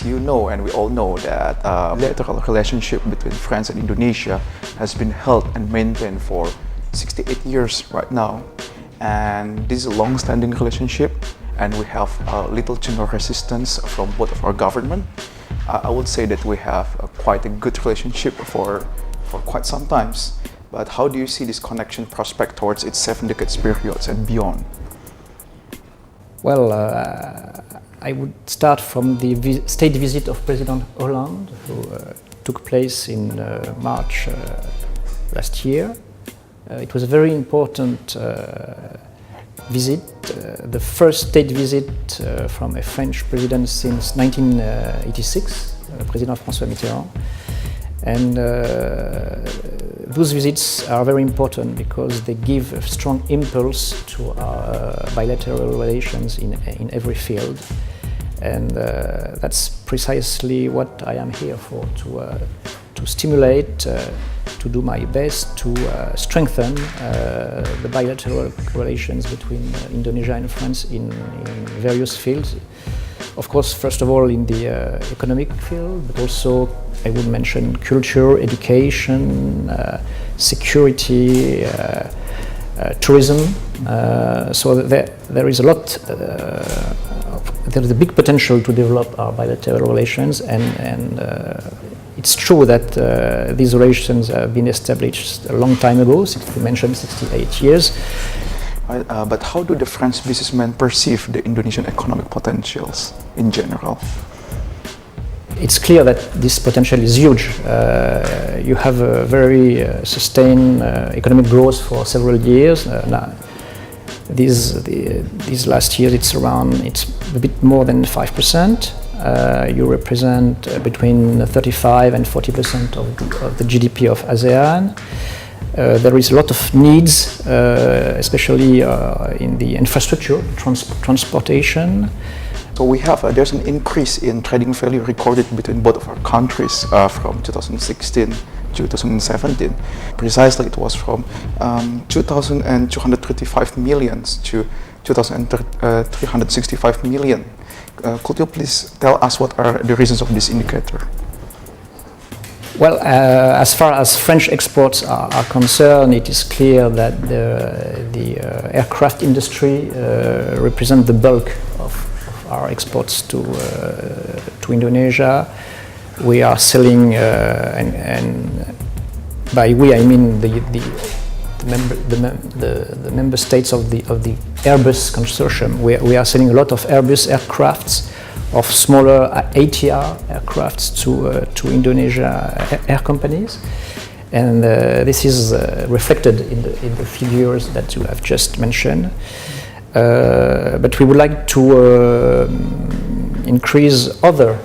you know, and we all know, that bilateral relationship between France and Indonesia has been held and maintained for 68 years right now. And this is a long-standing relationship, and we have little to no resistance from both of our government. I would say that we have quite a good relationship for quite some times. But how do you see this connection prospect towards its 7 decades periods and beyond? Well, I would start from the state visit of President Hollande, who took place in March last year. It was a very important visit, the first state visit from a French president since 1986, President François Mitterrand. And those visits are very important because they give a strong impulse to our bilateral relations in every field. And that's precisely what I am here for, to stimulate, to do my best to strengthen the bilateral relations between Indonesia and France in various fields. Of course, first of all in the economic field, but also I would mention culture, education, security, tourism. So there is a lot, there is a big potential to develop our bilateral relations, and it's true that these relations have been established a long time ago, you mentioned 68 years. But how do the French businessmen perceive the Indonesian economic potentials in general? It's clear that this potential is huge. You have a very sustained economic growth for several years. Now, these last years it's a bit more than 5%. You represent between 35 and 40% of the GDP of ASEAN. There is a lot of needs, especially in the infrastructure, transportation. So we have there's an increase in trading value recorded between both of our countries from 2016 to 2017. Precisely, it was from 2,235 million to 2,365 million. Could you please tell us what are the reasons of this indicator? Well, as far as French exports are concerned, it is clear that the aircraft industry represents the bulk of our exports to Indonesia. We are selling, and by we I mean the member states of the Airbus consortium. We are selling a lot of Airbus aircrafts, of smaller ATR aircrafts to Indonesia air companies, and this is reflected in the figures that you have just mentioned. But we would like to increase other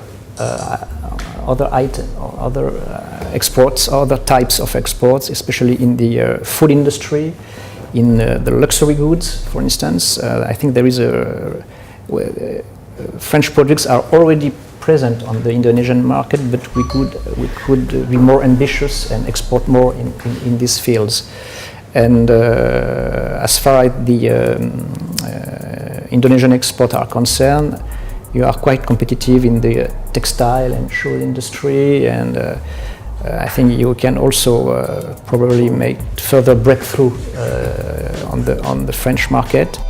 exports, other types of exports, especially in the food industry, in the luxury goods, for instance. I think there is French products are already present on the Indonesian market, but we could be more ambitious and export more in these fields. And as far as the Indonesian exports are concerned, you are quite competitive in the textile and shoe industry, and I think you can also probably make further breakthrough on the French market.